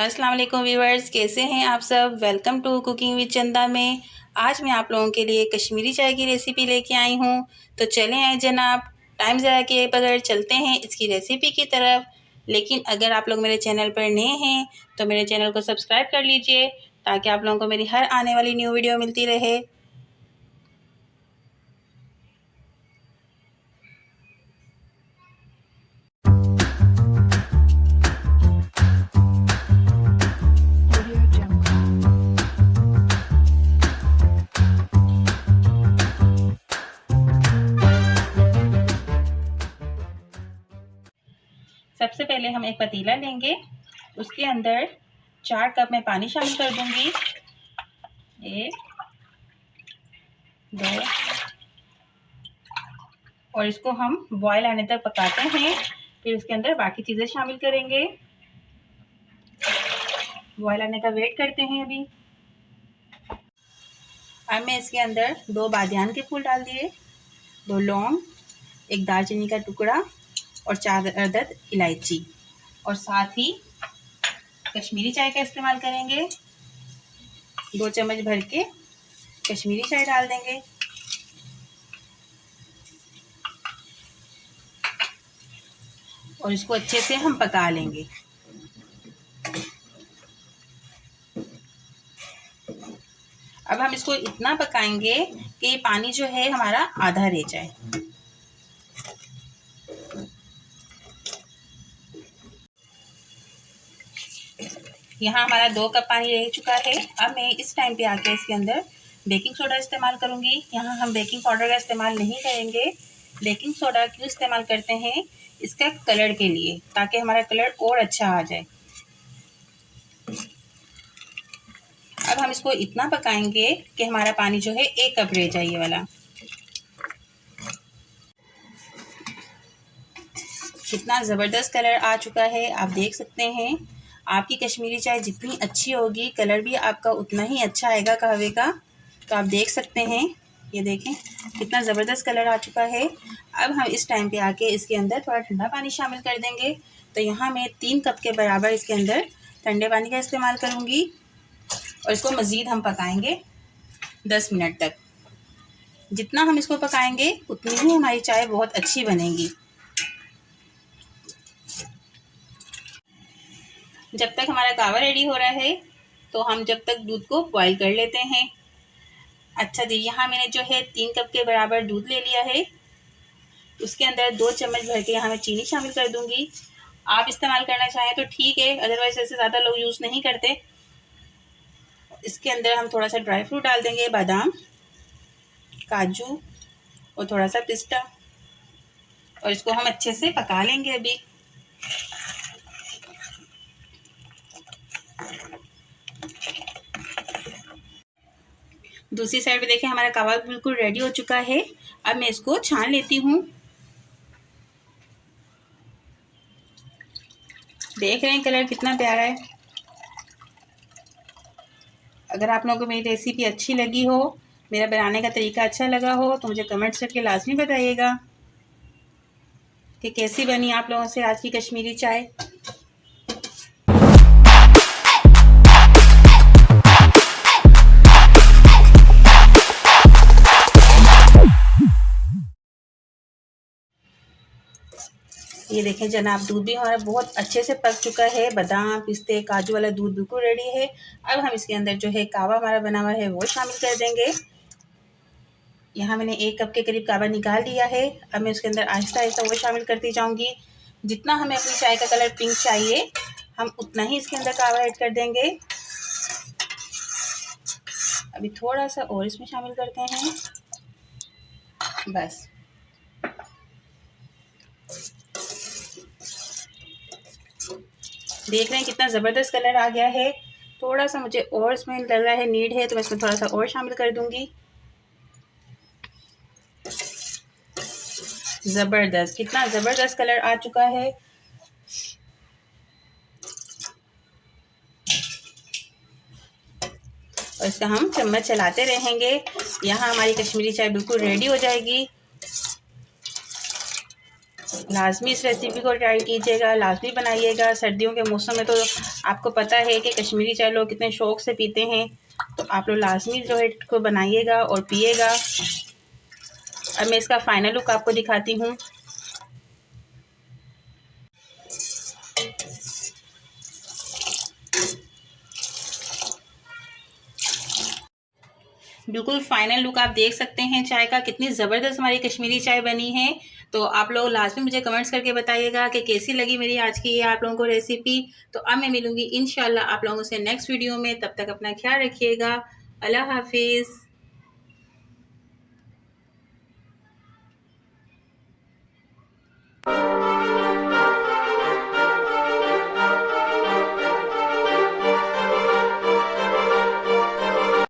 अस्सलाम वालेकुम व्यूवर्स, कैसे हैं आप सब। वेलकम टू कुकिंग विद चंदा में। आज मैं आप लोगों के लिए कश्मीरी चाय की रेसिपी लेके आई हूँ। तो चलें आए जनाब, टाइम ज़रा किए बगैर चलते हैं इसकी रेसिपी की तरफ। लेकिन अगर आप लोग मेरे चैनल पर नए हैं तो मेरे चैनल को सब्सक्राइब कर लीजिए ताकि आप लोगों को मेरी हर आने वाली न्यू वीडियो मिलती रहे। सबसे पहले हम एक पतीला लेंगे, उसके अंदर 4 कप में पानी शामिल कर दूंगी। 1 2 और इसको हम बॉयल आने तक पकाते हैं। फिर उसके अंदर बाकी चीज़ें शामिल करेंगे। बॉयल आने का वेट करते हैं अभी। अब मैं इसके अंदर 2 बादियान के फूल डाल दिए, 2 लौंग, 1 दालचीनी का टुकड़ा और 4 अदद इलायची, और साथ ही कश्मीरी चाय का इस्तेमाल करेंगे। 2 चम्मच भर के कश्मीरी चाय डाल देंगे। और इसको अच्छे से हम पका लेंगे। अब हम इसको इतना पकाएंगे कि ये पानी जो है हमारा आधा रह जाए। यहाँ हमारा 2 कप पानी रह चुका है। अब मैं इस टाइम पे आके इसके अंदर बेकिंग सोडा इस्तेमाल करूँगी। यहाँ हम बेकिंग पाउडर का इस्तेमाल नहीं करेंगे। बेकिंग सोडा क्यों इस्तेमाल करते हैं? इसका कलर के लिए, ताकि हमारा कलर और अच्छा आ जाए। अब हम इसको इतना पकाएंगे कि हमारा पानी जो है 1 कप रह जाए, ये वाला। कितना ज़बरदस्त कलर आ चुका है, आप देख सकते हैं। आपकी कश्मीरी चाय जितनी अच्छी होगी, कलर भी आपका उतना ही अच्छा आएगा कहवे का। तो आप देख सकते हैं, ये देखें कितना ज़बरदस्त कलर आ चुका है। अब हम इस टाइम पे आके इसके अंदर थोड़ा ठंडा पानी शामिल कर देंगे। तो यहाँ मैं 3 कप के बराबर इसके अंदर ठंडे पानी का इस्तेमाल करूँगी और इसको मज़ीद हम पकाएंगे 10 मिनट तक। जितना हम इसको पकाएंगे उतनी ही हमारी चाय बहुत अच्छी बनेगी। जब तक हमारा कावा रेडी हो रहा है तो हम जब तक दूध को बॉईल कर लेते हैं। अच्छा जी, यहाँ मैंने जो है 3 कप के बराबर दूध ले लिया है। उसके अंदर 2 चम्मच भर के यहाँ मैं चीनी शामिल कर दूंगी। आप इस्तेमाल करना चाहें तो ठीक है, अदरवाइज ऐसे ज़्यादा लोग यूज़ नहीं करते। इसके अंदर हम थोड़ा सा ड्राई फ्रूट डाल देंगे, बादाम, काजू और थोड़ा सा पिस्ता, और इसको हम अच्छे से पका लेंगे अभी। दूसरी साइड पे देखें, हमारा कावा बिल्कुल रेडी हो चुका है। अब मैं इसको छान लेती हूँ। देख रहे हैं कलर कितना प्यारा है। अगर आप लोगों को मेरी रेसिपी अच्छी लगी हो, मेरा बनाने का तरीका अच्छा लगा हो, तो मुझे कमेंट्स करके लाजमी बताइएगा कि कैसी बनी आप लोगों से आज की कश्मीरी चाय। ये देखें जनाब, दूध भी हमारा बहुत अच्छे से पक चुका है। बादाम, पिस्ते, काजू वाला दूध बिल्कुल रेडी है। अब हम इसके अंदर जो है कावा हमारा बना हुआ है वो शामिल कर देंगे। यहाँ मैंने 1 कप के करीब कावा निकाल लिया है। अब मैं उसके अंदर आहिस्ता आहिस्ता वो शामिल करती जाऊँगी। जितना हमें अपनी चाय का कलर पिंक चाहिए, हम उतना ही इसके अंदर कावा ऐड कर देंगे। अभी थोड़ा सा और इसमें शामिल करते हैं, बस। देख रहे हैं कितना ज़बरदस्त कलर आ गया है। थोड़ा सा मुझे और इसमें लग रहा है नीड है, तो मैं इसमें थोड़ा सा और शामिल कर दूंगी। ज़बरदस्त, कितना ज़बरदस्त कलर आ चुका है। और इसका हम चम्मच चलाते रहेंगे। यहाँ हमारी कश्मीरी चाय बिल्कुल रेडी हो जाएगी। लाजमी इस रेसिपी को ट्राई कीजिएगा, लाजमी बनाइएगा। सर्दियों के मौसम में तो आपको पता है कि कश्मीरी चाय लोग कितने शौक़ से पीते हैं, तो आप लोग लाजमी जो है को बनाइएगा और पिएगा। अब मैं इसका फ़ाइनल लुक आपको दिखाती हूँ। बिल्कुल फ़ाइनल लुक आप देख सकते हैं चाय का, कितनी ज़बरदस्त हमारी कश्मीरी चाय बनी है। तो आप लोग लाज़मी मुझे कमेंट्स करके बताइएगा कि कैसी लगी मेरी आज की ये आप लोगों को रेसिपी। तो अब मैं मिलूँगी इंशाल्लाह आप लोगों से नेक्स्ट वीडियो में, तब तक अपना ख्याल रखिएगा। अल्लाह हाफ़िज़।